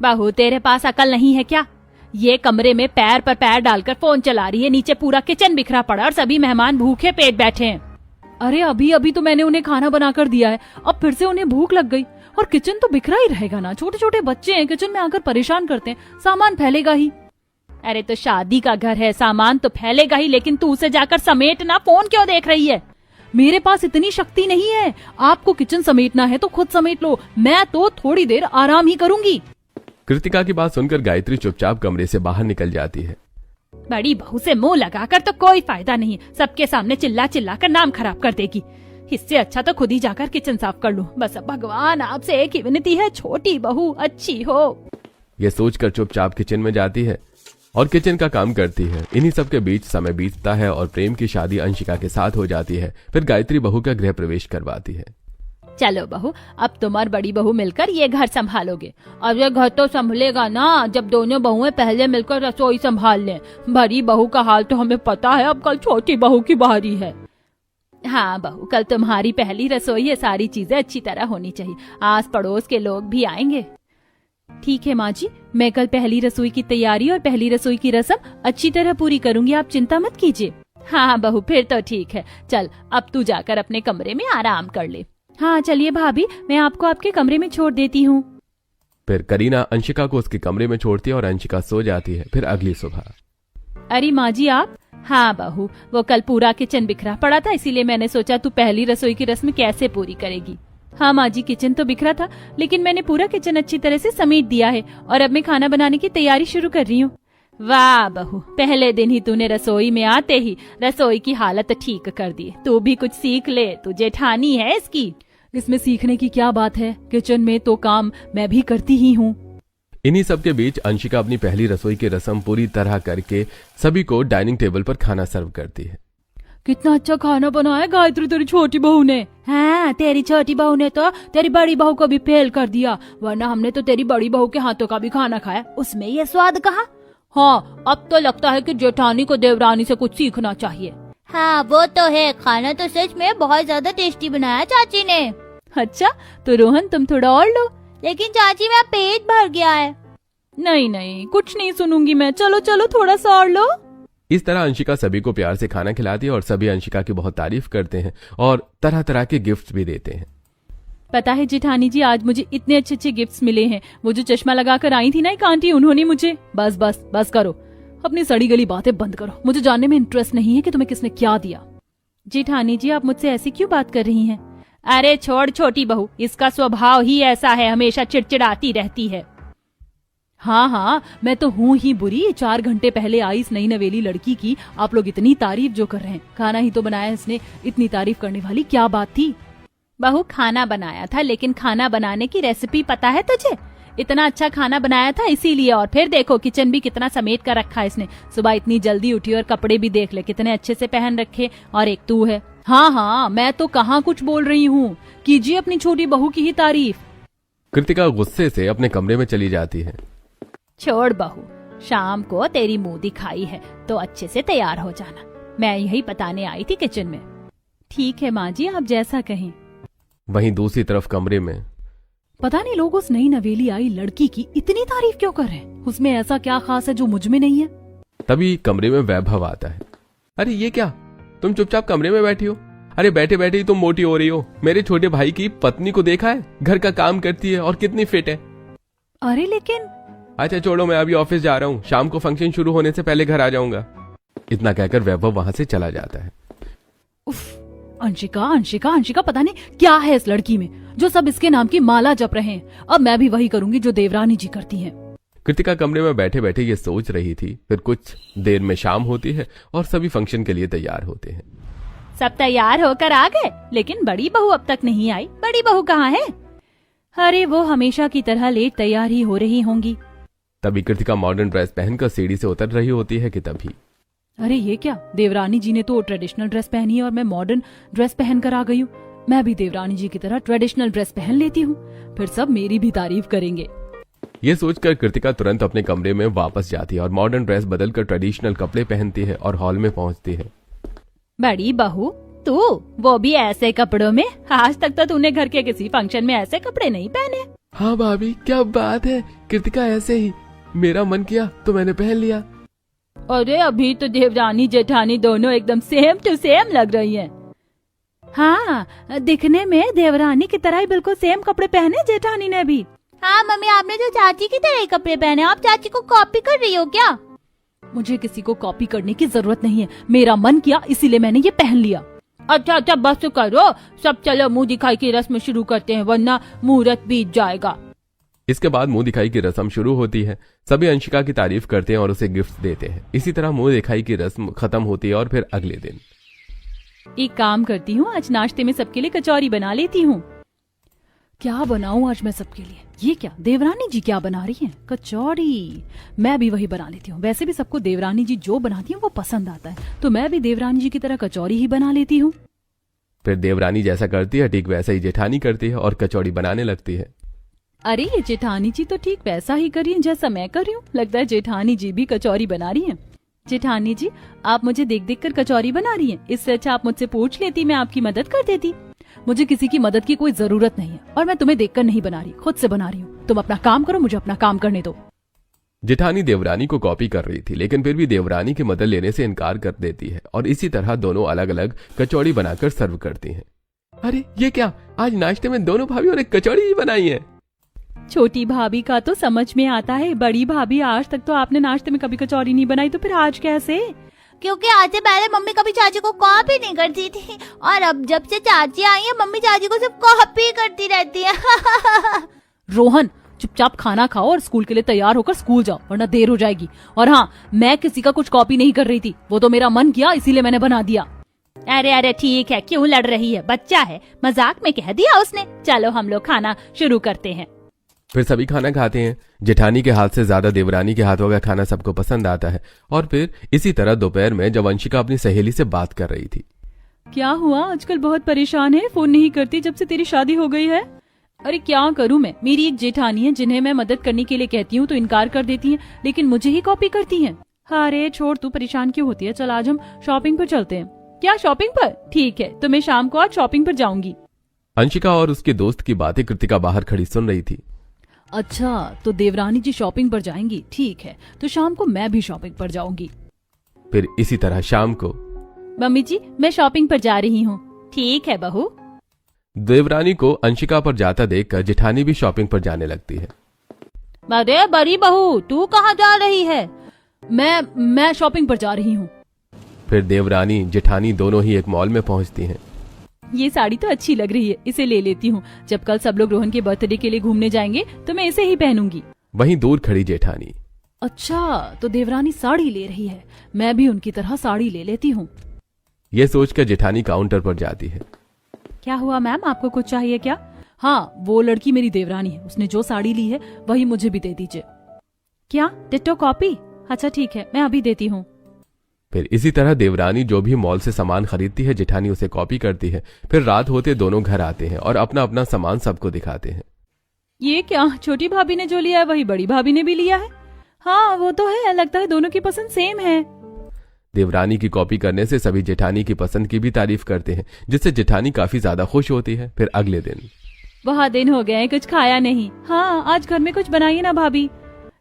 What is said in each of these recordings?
बहू तेरे पास अकल नहीं है क्या? ये कमरे में पैर पर पैर डालकर फोन चला रही है, नीचे पूरा किचन बिखरा पड़ा और सभी मेहमान भूखे पेट बैठे हैं। अरे अभी अभी तो मैंने उन्हें खाना बनाकर दिया है, अब फिर से उन्हें भूख लग गई। और किचन तो बिखरा ही रहेगा ना, छोटे छोटे बच्चे हैं, किचन में आकर परेशान करते हैं, सामान फैलेगा ही। अरे तो शादी का घर है, सामान तो फैलेगा ही, लेकिन तू उसे जाकर समेट ना, फोन क्यों देख रही है? मेरे पास इतनी शक्ति नहीं है। आपको किचन समेटना है तो खुद समेट लो, मैं तो थोड़ी देर आराम ही करूंगी। कृतिका की बात सुनकर गायत्री चुपचाप कमरे से बाहर निकल जाती है। बड़ी बहू से मुंह लगाकर तो कोई फायदा नहीं, सबके सामने चिल्ला चिल्ला कर नाम खराब कर देगी। इससे अच्छा तो खुद ही जाकर किचन साफ कर लूं। बस अब भगवान आपसे एक ही विनती है, छोटी बहू अच्छी हो। ये सोचकर चुपचाप किचन में जाती है और किचन का काम करती है। इन्हीं सब के बीच समय बीतता है और प्रेम की शादी अंशिका के साथ हो जाती है। फिर गायत्री बहू का गृह प्रवेश करवाती है। चलो बहू, अब तुम और बड़ी बहू मिलकर ये घर संभालोगे। और ये घर तो संभलेगा ना जब दोनों बहुएं पहले मिलकर रसोई संभाल लें। बड़ी बहू का हाल तो हमें पता है, अब कल छोटी बहू की बारी है। हाँ बहू, कल तुम्हारी पहली रसोई है, सारी चीजें अच्छी तरह होनी चाहिए, आस पड़ोस के लोग भी आएंगे। ठीक है माँ जी, मैं कल पहली रसोई की तैयारी और पहली रसोई की रस्म अच्छी तरह पूरी करूंगी, आप चिंता मत कीजिए। हाँ बहू, फिर तो ठीक है। चल अब तू जाकर अपने कमरे में आराम कर ले। हाँ चलिए भाभी, मैं आपको आपके कमरे में छोड़ देती हूँ। फिर करीना अंशिका को उसके कमरे में छोड़ती है और अंशिका सो जाती है। फिर अगली सुबह। अरे माँ जी आप? हाँ बहू, वो कल पूरा किचन बिखरा पड़ा था, इसीलिए मैंने सोचा तू पहली रसोई की रस्म कैसे पूरी करेगी। हाँ माँ जी, किचन तो बिखरा था, लेकिन मैंने पूरा किचन अच्छी तरह से समेट दिया है और अब मैं खाना बनाने की तैयारी शुरू कर रही हूँ। वाह बहू, पहले दिन ही तूने रसोई में आते ही रसोई की हालत ठीक कर दी। तू भी कुछ सीख ले, तू जेठानी है इसकी। इसमें सीखने की क्या बात है, किचन में तो काम मैं भी करती ही हूँ। इन्हीं सब के बीच अंशिका अपनी पहली रसोई की रस्म पूरी तरह करके सभी को डाइनिंग टेबल पर खाना सर्व करती है। कितना अच्छा खाना बनाया गायत्री तेरी छोटी बहू ने। हाँ, तेरी छोटी बहू ने तो तेरी बड़ी बहू को भी फेल कर दिया, वरना हमने तो तेरी बड़ी बहू के हाथों का भी खाना खाया, उसमें ये स्वाद कहाँ। हाँ, अब तो लगता है कि जेठानी को देवरानी से कुछ सीखना चाहिए। हाँ वो तो है, खाना तो सच में बहुत ज्यादा टेस्टी बनाया चाची ने। अच्छा तो रोहन तुम थोड़ा और लो। लेकिन चाची मेरा पेट भर गया है। नहीं नहीं, कुछ नहीं सुनूंगी मैं, चलो चलो थोड़ा सा और लो। इस तरह अंशिका सभी को प्यार से खाना खिलाती है और सभी अंशिका की बहुत तारीफ करते हैं और तरह तरह के गिफ्ट भी देते हैं। पता है जेठानी जी, आज मुझे इतने अच्छे अच्छे गिफ्ट्स मिले हैं। वो जो चश्मा लगाकर आई थी ना एक आंटी, उन्होंने मुझे। बस बस बस करो, अपनी सड़ी गली बातें बंद करो, मुझे जानने में इंटरेस्ट नहीं है कि तुम्हें किसने क्या दिया। जेठानी जी आप मुझसे ऐसी क्यों बात कर रही हैं? अरे छोड़ छोटी बहू, इसका स्वभाव ही ऐसा है, हमेशा चिड़चिड़ाती रहती है। हाँ हाँ, मैं तो हूँ ही बुरी। 4 घंटे पहले आई इस नई नवेली लड़की की आप लोग इतनी तारीफ जो कर रहे हैं। खाना ही तो बनाया इसने, इतनी तारीफ करने वाली क्या बात थी? बहू खाना बनाया था, लेकिन खाना बनाने की रेसिपी पता है तुझे? इतना अच्छा खाना बनाया था इसीलिए। और फिर देखो किचन भी कितना समेट कर रखा है इसने। सुबह इतनी जल्दी उठी और कपड़े भी देख ले कितने अच्छे से पहन रखे, और एक तू है। हाँ हाँ, मैं तो कहाँ कुछ बोल रही हूँ, कीजिए अपनी छोटी बहू की ही तारीफ। कृतिका गुस्से से अपने कमरे में चली जाती है। छोड़ बहू, शाम को तेरी मुंह दिखाई है तो अच्छे से तैयार हो जाना, मैं यही बताने आई थी किचन में। ठीक है माँ जी, आप जैसा कहें। वहीं दूसरी तरफ कमरे में पता नहीं लोग उस नई नवेली आई लड़की की इतनी तारीफ क्यों कर रहे हैं, उसमें ऐसा क्या खास है जो मुझ में नहीं है। तभी कमरे में वैभव आता है। अरे ये क्या, तुम चुपचाप कमरे में बैठी हो? अरे बैठे बैठे ही तुम मोटी हो रही हो। मेरे छोटे भाई की पत्नी को देखा है, घर का काम करती है और कितनी फिट है। अरे लेकिन। अच्छा छोड़ो, मैं अभी ऑफिस जा रहा हूँ, शाम को फंक्शन शुरू होने से पहले घर आ जाऊंगा। इतना कहकर वैभव वहां से चला जाता है। उफ, अंशिका अंशिका अंशिका, पता नहीं क्या है इस लड़की में, जो सब इसके नाम की माला जप रहे हैं। अब मैं भी वही करूंगी जो देवरानी जी करती हैं। कृतिका कमरे में बैठे बैठे ये सोच रही थी। फिर कुछ देर में शाम होती है और सभी फंक्शन के लिए तैयार होते हैं। सब तैयार होकर आ गए, लेकिन बड़ी बहू अब तक नहीं आई। बड़ी बहू कहाँ है? अरे वो हमेशा की तरह लेट तैयार ही हो रही होंगी। तभी कृतिका मॉडर्न ड्रेस पहनकर सीढ़ी से उतर रही होती है कि तभी अरे ये क्या, देवरानी जी ने तो ट्रेडिशनल ड्रेस पहनी है और मैं मॉडर्न ड्रेस पहनकर आ गई हूँ। मैं भी देवरानी जी की तरह ट्रेडिशनल ड्रेस पहन लेती हूँ, फिर सब मेरी भी तारीफ करेंगे। ये सोचकर कृतिका तुरंत अपने कमरे में वापस जाती है और मॉडर्न ड्रेस बदलकर ट्रेडिशनल कपड़े पहनती है और हॉल में पहुंचती है। बड़ी बहू, तू वो भी ऐसे कपड़ों में? आज तक तो तूने घर के किसी फंक्शन में ऐसे कपड़े नहीं पहने। हाँ भाभी, क्या बात है। कृतिका ऐसे ही, मेरा मन किया तो मैंने पहन लिया। अरे अभी तो देवरानी जेठानी दोनों एकदम सेम टू सेम लग रही हैं। हाँ, दिखने में देवरानी की तरह ही बिल्कुल सेम कपड़े पहने जेठानी ने भी। हाँ मम्मी, आपने तो चाची की तरह ही कपड़े पहने। आप चाची को कॉपी कर रही हो क्या? मुझे किसी को कॉपी करने की जरूरत नहीं है, मेरा मन किया इसीलिए मैंने ये पहन लिया। अच्छा बस करो सब, चलो मुंह दिखाई की रस्म शुरू करते हैं वरना मुहूर्त बीत जाएगा। इसके बाद मुंह दिखाई की रस्म शुरू होती है। सभी अंशिका की तारीफ करते हैं और उसे गिफ्ट देते हैं। इसी तरह मुंह दिखाई की रस्म खत्म होती है और फिर अगले दिन एक काम करती हूँ, आज नाश्ते में सबके लिए कचौरी बना लेती हूँ। क्या बनाऊं आज मैं सबके लिए? ये क्या, देवरानी जी क्या बना रही हैं? कचौड़ी। मैं भी वही बना लेती हूँ। वैसे भी सबको देवरानी जी जो बनाती हैं वो पसंद आता है, तो मैं भी देवरानी जी की तरह कचौरी ही बना लेती हूँ। फिर देवरानी जैसा करती है ठीक वैसा ही जेठानी करती है और कचौड़ी बनाने लगती है। अरे ये जेठानी जी तो ठीक वैसा ही कर रही हैं जैसा मैं कर रही हूँ। लगता है जेठानी जी भी कचौरी बना रही हैं। जेठानी जी, आप मुझे देख देख कर कचौरी बना रही हैं, इससे अच्छा आप मुझसे पूछ लेती, मैं आपकी मदद कर देती। मुझे किसी की मदद की कोई जरूरत नहीं है और मैं तुम्हें देखकर नहीं बना रही, खुद से बना रही हूँ। तुम अपना काम करो, मुझे अपना काम करने दो। जेठानी देवरानी को कॉपी कर रही थी, लेकिन फिर भी देवरानी की मदद लेने से इनकार कर देती है और इसी तरह दोनों अलग अलग कचौड़ी बनाकर सर्व करती हैं। अरे ये क्या, आज नाश्ते में दोनों भाभी और एक कचौड़ी ही बनाई है। छोटी भाभी का तो समझ में आता है, बड़ी भाभी आज तक तो आपने नाश्ते में कभी कचौरी नहीं बनाई, तो फिर आज कैसे? क्योंकि आज से पहले मम्मी कभी चाची को कॉपी नहीं करती थी और अब जब से चाची आई है मम्मी चाची को सिर्फ कॉपी करती रहती है। रोहन, चुपचाप खाना खाओ और स्कूल के लिए तैयार होकर स्कूल जाओ वरना देर हो जाएगी। और हाँ, मैं किसी का कुछ कॉपी नहीं कर रही थी, वो तो मेरा मन किया इसीलिए मैंने बना दिया। अरे ठीक है, क्यों लड़ रही है, बच्चा है, मजाक में कह दिया उसने। चलो हम लोग खाना शुरू करते हैं। फिर सभी खाना खाते हैं। जेठानी के हाथ से ज्यादा देवरानी के हाथों का खाना सबको पसंद आता है। और फिर इसी तरह दोपहर में जब अंशिका अपनी सहेली से बात कर रही थी। क्या हुआ, आजकल बहुत परेशान है, फोन नहीं करती जब से तेरी शादी हो गई है? अरे क्या करूं मैं, मेरी एक जेठानी है जिन्हें मैं मदद करने के लिए कहती हूँ तो इनकार कर देती हैं, लेकिन मुझे ही कॉपी करती हैं। अरे छोड़, तू परेशान क्यों होती है, चल आज हम शॉपिंग पर चलते हैं। क्या शॉपिंग पर? ठीक है, तो मैं शाम को आज शॉपिंग पर जाऊंगी। अंशिका और उसके दोस्त की बातें कृतिका बाहर खड़ी सुन रही थी। अच्छा, तो देवरानी जी शॉपिंग पर जाएंगी, ठीक है, तो शाम को मैं भी शॉपिंग पर जाऊंगी। फिर इसी तरह शाम को, मम्मी जी मैं शॉपिंग पर जा रही हूँ। ठीक है बहू। देवरानी को अंशिका पर जाता देखकर जेठानी भी शॉपिंग पर जाने लगती है। अरे बड़ी बहू, तू कहाँ जा रही है? मैं शॉपिंग पर जा रही हूँ। फिर देवरानी जेठानी दोनों ही एक मॉल में पहुंचती हैं। ये साड़ी तो अच्छी लग रही है, इसे ले लेती हूँ। जब कल सब लोग रोहन के बर्थडे के लिए घूमने जाएंगे तो मैं इसे ही पहनूंगी। वहीं दूर खड़ी जेठानी, अच्छा तो देवरानी साड़ी ले रही है, मैं भी उनकी तरह साड़ी ले लेती हूँ। ये सोचकर जेठानी काउंटर पर जाती है। क्या हुआ मैम, आपको कुछ चाहिए क्या? हाँ, वो लड़की मेरी देवरानी है, उसने जो साड़ी ली है वही मुझे भी दे दीजिए। क्या, डिट्टो कॉपी? अच्छा ठीक है, मैं अभी देती हूँ। फिर इसी तरह देवरानी जो भी मॉल से सामान खरीदती है जेठानी उसे कॉपी करती है। फिर रात होते दोनों घर आते हैं और अपना अपना सामान सबको दिखाते हैं। ये क्या, छोटी भाभी ने जो लिया है वही बड़ी भाभी ने भी लिया है। हाँ वो तो है, लगता है दोनों की पसंद सेम है। देवरानी की कॉपी करने से सभी जेठानी की पसंद की भी तारीफ करते हैं, जिससे जेठानी काफी ज्यादा खुश होती है। फिर अगले दिन, बहुत दिन हो गए कुछ खाया नहीं। हाँ आज घर में कुछ बनाइए ना भाभी।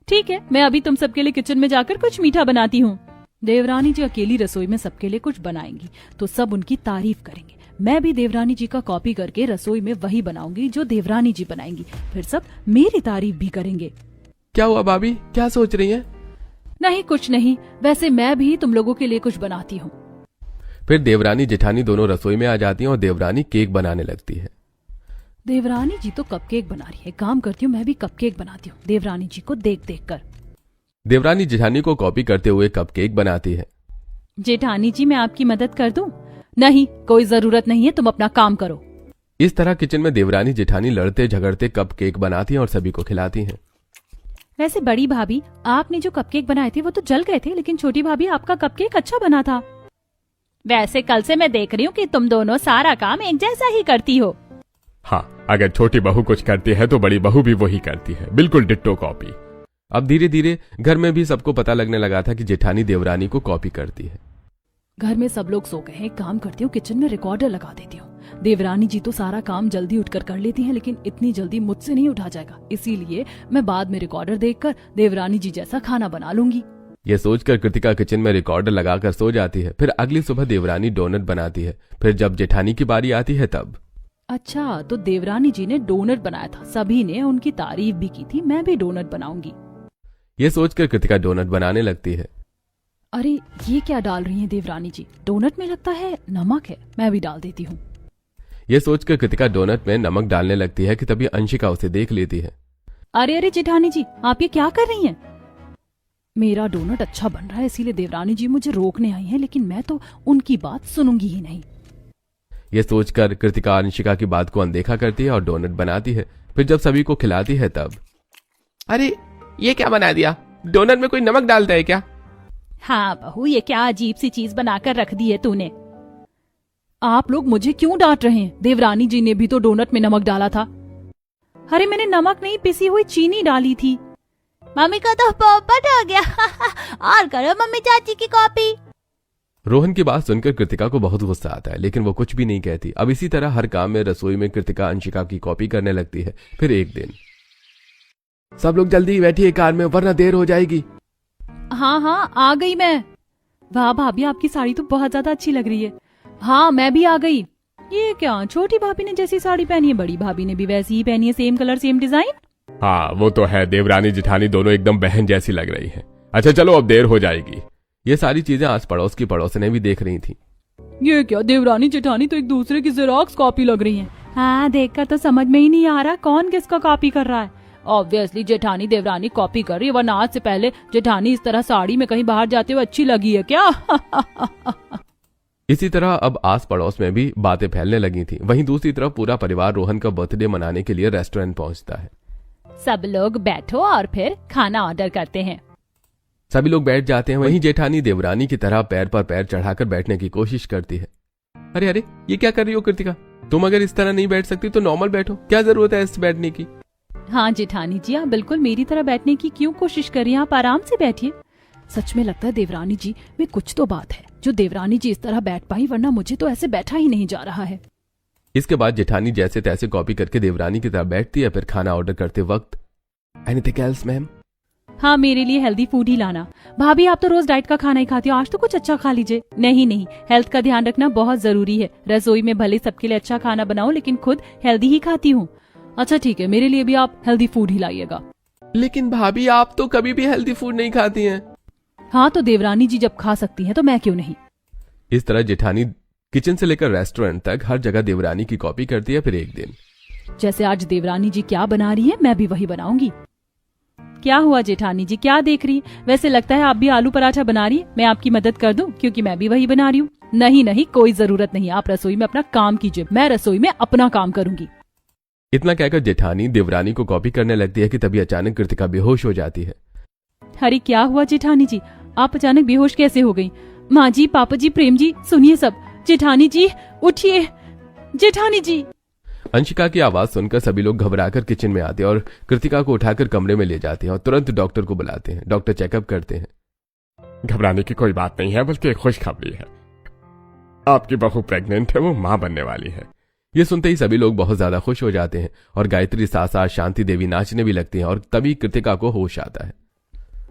ठीक है, मैं अभी तुम सबके लिए किचन में जाकर कुछ मीठा बनाती हूँ। देवरानी जी अकेली रसोई में सबके लिए कुछ बनाएंगी तो सब उनकी तारीफ करेंगे। मैं भी देवरानी जी का कॉपी करके रसोई में वही बनाऊंगी जो देवरानी जी बनाएंगी, फिर सब मेरी तारीफ भी करेंगे। क्या हुआ भाभी, क्या सोच रही हैं? नहीं कुछ नहीं, वैसे मैं भी तुम लोगों के लिए कुछ बनाती हूँ। फिर देवरानी जेठानी दोनों रसोई में आ जाती हैं और देवरानी केक बनाने लगती है। देवरानी जी तो कपकेक बना रही है, काम करती हूँ मैं भी कपकेक बनाती हूँ देवरानी जी को देख देख कर। देवरानी जेठानी को कॉपी करते हुए कपकेक बनाती है। जेठानी जी मैं आपकी मदद कर दूं? नहीं, कोई जरूरत नहीं है, तुम अपना काम करो। इस तरह किचन में देवरानी जेठानी लड़ते झगड़ते कपकेक बनाती हैं और सभी को खिलाती हैं। वैसे बड़ी भाभी, आपने जो कपकेक बनाए थे वो तो जल गए थे, लेकिन छोटी भाभी आपका कपकेक अच्छा बना था। वैसे कल से मैं देख रही हूँ कि तुम दोनों सारा काम एक जैसा ही करती हो। हाँ, अगर छोटी बहू कुछ करती है तो बड़ी बहू भी वही करती है, बिल्कुल डिट्टो कॉपी। अब धीरे धीरे घर में भी सबको पता लगने लगा था कि जेठानी देवरानी को कॉपी करती है। घर में सब लोग सो गए हैं, काम करती हूँ किचन में रिकॉर्डर लगा देती हूँ। देवरानी जी तो सारा काम जल्दी उठकर कर लेती हैं, लेकिन इतनी जल्दी मुझसे नहीं उठा जाएगा, इसीलिए मैं बाद में रिकॉर्डर देखकर देवरानी जी जैसा खाना बना लूंगी। ये सोचकर कृतिका किचन में रिकॉर्डर लगाकर सो जाती है। फिर अगली सुबह देवरानी डोनट बनाती है। फिर जब जेठानी की बारी आती है तब अच्छा, तो देवरानी जी ने डोनट बनाया था, सभी ने उनकी तारीफ भी की थी, मैं भी डोनट बनाऊंगी। ये सोचकर कृतिका डोनट बनाने लगती है। अरे ये क्या डाल रही हैं देवरानी जी? डोनट में लगता है नमक है, मैं भी डाल देती हूँ। ये सोचकर कृतिका डोनट में नमक डालने लगती है कि तभी अंशिका उसे देख लेती है। अरे अरे जेठानी जी, आप ये क्या कर रही हैं? मेरा डोनट अच्छा बन रहा है इसीलिए देवरानी जी मुझे रोकने आई हैं, लेकिन मैं तो उनकी बात सुनूंगी ही नहीं। ये सोचकर कृतिका अंशिका की बात को अनदेखा करती है और डोनट बनाती है। फिर जब सभी को खिलाती है तब अरे ये क्या बना दिया? डोनट में कोई नमक डालता है क्या? हाँ बहू, ये क्या अजीब सी चीज बनाकर रख दी है तूने। आप लोग मुझे क्यों डांट रहे हैं? देवरानी जी ने भी तो डोनट में नमक डाला था। अरे मैंने नमक नहीं, पिसी हुई चीनी डाली थी। मम्मी का तो पोपट हो गया। और करो मम्मी चाची की कॉपी। रोहन की बात सुनकर कृतिका को बहुत गुस्सा आता है, लेकिन वो कुछ भी नहीं कहती। अब इसी तरह हर काम में रसोई में कृतिका अंशिका की कॉपी करने लगती है। फिर एक दिन सब लोग जल्दी बैठिए कार में, वरना देर हो जाएगी। हाँ हाँ आ गई मैं। वाह भाभी, आपकी साड़ी तो बहुत ज्यादा अच्छी लग रही है। हाँ मैं भी आ गई। ये क्या, छोटी भाभी ने जैसी साड़ी पहनी है बड़ी भाभी ने भी वैसी ही पहनी है, सेम कलर सेम डिजाइन। हाँ वो तो है, देवरानी जेठानी दोनों एकदम बहन जैसी लग रही हैं। अच्छा चलो अब देर हो जाएगी। ये सारी चीजें आस पड़ोस की पड़ोसने भी देख रही थी। ये क्या, देवरानी जेठानी तो एक दूसरे की जेरॉक्स कॉपी लग रही हैं। हाँ देखकर तो समझ में ही नहीं आ रहा कौन किसका कॉपी कर रहा है। ऑब्वियसली जेठानी देवरानी कॉपी कर रही है, वरना आज से पहले जेठानी इस तरह साड़ी में कहीं बाहर जाते हुए अच्छी लगी है क्या? इसी तरह अब आस पड़ोस में भी बातें फैलने लगी थी। वहीं दूसरी तरफ पूरा परिवार रोहन का बर्थडे मनाने के लिए रेस्टोरेंट पहुंचता है। सब लोग बैठो और फिर खाना ऑर्डर करते हैं। सभी लोग बैठ जाते हैं। वहीं जेठानी देवरानी की तरह पैर पर पैर चढ़ाकर बैठने की कोशिश करती है। अरे अरे ये क्या कर रही हो कृतिका? तुम अगर इस तरह नहीं बैठ सकती तो नॉर्मल बैठो, क्या जरूरत है इस बैठने की? हाँ जेठानी जी, आप बिल्कुल मेरी तरह बैठने की क्यों कोशिश कर रही हैं? आप आराम से बैठिए। सच में लगता है देवरानी जी में कुछ तो बात है जो देवरानी जी इस तरह बैठ पाई, वरना मुझे तो ऐसे बैठा ही नहीं जा रहा है। इसके बाद जेठानी जैसे तैसे कॉपी करके देवरानी की तरह बैठती है। फिर खाना ऑर्डर करते वक्त एनीथिंग एल्स मैम? हाँ मेरे लिए हेल्दी फूड ही लाना। भाभी आप तो रोज डाइट का खाना ही खाती हो, आज तो कुछ अच्छा खा लीजिए। नहीं नहीं, हेल्थ का ध्यान रखना बहुत जरूरी है। रसोई में भले सबके लिए अच्छा खाना बनाओ, लेकिन खुद हेल्दी ही खाती हूँ। अच्छा ठीक है, मेरे लिए भी आप हेल्दी फूड ही लाइएगा। लेकिन भाभी आप तो कभी भी हेल्दी फूड नहीं खाती हैं। हाँ तो देवरानी जी जब खा सकती हैं तो मैं क्यों नहीं। इस तरह जेठानी किचन से लेकर रेस्टोरेंट तक हर जगह देवरानी की कॉपी करती है। फिर एक दिन जैसे आज देवरानी जी क्या बना रही है मैं भी वही बनाऊंगी। क्या हुआ जेठानी जी, क्या देख रही? वैसे लगता है आप भी आलू पराठा बना रही है, मैं आपकी मदद कर दूं क्योंकि मैं भी वही बना रही हूँ। नहीं नहीं, कोई जरूरत नहीं, आप रसोई में अपना काम कीजिए, मैं रसोई में अपना काम करूंगी। इतना कहकर जेठानी देवरानी को कॉपी करने लगती है कि तभी अचानक कृतिका बेहोश हो जाती है। अरे क्या हुआ जेठानी जी, आप अचानक बेहोश कैसे हो गई? माँ जी, पापा जी, प्रेम जी, सुनिए सब। जेठानी जी उठिए, जेठानी जी। अंशिका की आवाज सुनकर सभी लोग घबराकर किचन में आते हैं और कृतिका को उठाकर कमरे में ले जाते हैं और तुरंत डॉक्टर को बुलाते हैं। डॉक्टर चेकअप करते हैं। घबराने की कोई बात नहीं है, बल्कि एक खुशखबरी है। आपकी बहू प्रेग्नेंट है, वो मां बनने वाली है। ये सुनते ही सभी लोग बहुत ज्यादा खुश हो जाते हैं और गायत्री साथ साथ शांति देवी नाचने भी लगती हैं और तभी कृतिका को होश आता है।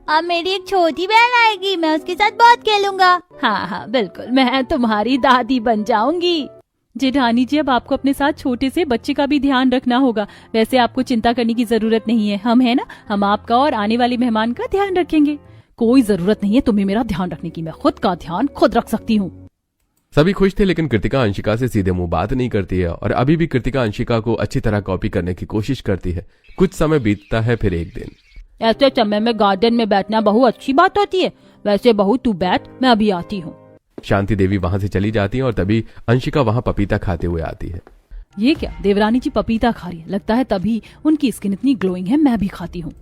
अब मेरी एक छोटी बहन आएगी, मैं उसके साथ बहुत खेलूंगा। हाँ हाँ बिल्कुल, मैं तुम्हारी दादी बन जाऊंगी। जेठानी जी अब आपको अपने साथ छोटे से बच्चे का भी ध्यान रखना होगा। वैसे आपको चिंता करने की जरूरत नहीं है, हम है ना, हम आपका और आने वाले मेहमान का ध्यान रखेंगे। कोई जरूरत नहीं है तुम्हें मेरा ध्यान रखने की, मैं खुद का ध्यान खुद रख सकती हूँ। सभी खुश थे, लेकिन कृतिका अंशिका से सीधे मुंह बात नहीं करती है और अभी भी कृतिका अंशिका को अच्छी तरह कॉपी करने की कोशिश करती है। कुछ समय बीतता है। फिर एक दिन ऐसे समय में गार्डन में बैठना बहु अच्छी बात होती है। वैसे बहू तू बैठ, मैं अभी आती हूँ। शांति देवी वहां से चली जाती है और तभी अंशिका वहां पपीता खाते हुए आती है। ये क्या, देवरानी जी पपीता खा रही है, लगता है तभी उनकी स्किन इतनी ग्लोइंग है, मैं भी खाती हूँ।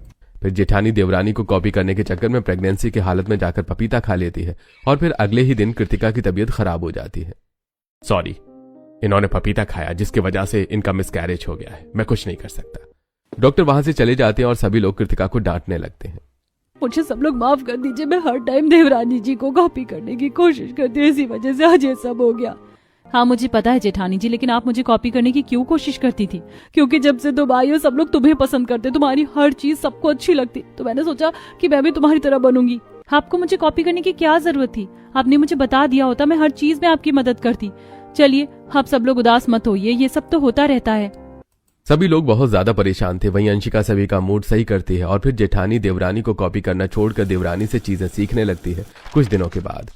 फिर जेठानी देवरानी को कॉपी करने के चक्कर में प्रेगनेंसी की हालत में जाकर पपीता खा लेती है और फिर अगले ही दिन कृतिका की तबीयत खराब हो जाती है। सॉरी, इन्होंने पपीता खाया जिसकी वजह से इनका मिसकैरेज हो गया है, मैं कुछ नहीं कर सकता। डॉक्टर वहां से चले जाते हैं और सभी लोग कृतिका को डांटने लगते हैं। मुझे सब लोग माफ कर दीजिए, मैं हर टाइम देवरानी जी को कॉपी करने की कोशिश करती हूँ, इसी वजह से आज ये सब हो गया। हाँ मुझे पता है जेठानी जी, लेकिन आप मुझे कॉपी करने की क्यों कोशिश करती थी? क्योंकि जब से तुम आई हो सब लोग तुम्हें पसंद करते, तुम्हारी हर चीज सबको अच्छी लगती, तो मैंने सोचा कि मैं भी तुम्हारी तरह बनूंगी। आपको मुझे कॉपी करने की क्या जरूरत थी? आपने मुझे बता दिया होता, मैं हर चीज में आपकी मदद करती। चलिए आप सब लोग उदास मत होइए, ये सब तो होता रहता है। सभी लोग बहुत ज्यादा परेशान थे। वहीं अंशिका सभी का मूड सही करती है और फिर जेठानी देवरानी को कॉपी करना छोड़कर देवरानी से चीजें सीखने लगती है। कुछ दिनों के बाद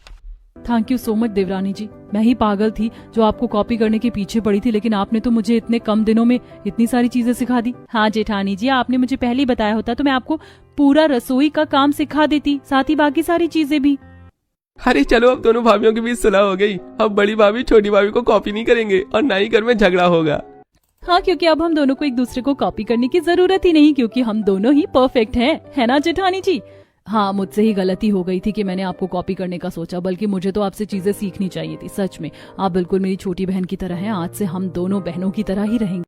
थैंक यू सो मच देवरानी जी, मैं ही पागल थी जो आपको कॉपी करने के पीछे पड़ी थी, लेकिन आपने तो मुझे इतने कम दिनों में इतनी सारी चीजें सिखा दी। हाँ जेठानी जी, आपने मुझे पहले ही बताया होता तो मैं आपको पूरा रसोई का काम सिखा देती, साथ ही बाकी सारी चीजें भी। अरे चलो, अब दोनों भाभीियों के बीच सुलह हो गई। अब बड़ी भाभी छोटी भाभी को कॉपी नहीं करेंगे और ना ही घर में झगड़ा होगा। हाँ, क्योंकि अब हम दोनों को एक दूसरे को कॉपी करने की जरूरत ही नहीं, क्योंकि हम दोनों ही परफेक्ट हैं, है ना जेठानी जी? हाँ, मुझसे ही गलती हो गई थी कि मैंने आपको कॉपी करने का सोचा, बल्कि मुझे तो आपसे चीजें सीखनी चाहिए थी। सच में आप बिल्कुल मेरी छोटी बहन की तरह हैं। आज से हम दोनों बहनों की तरह ही रहेंगे।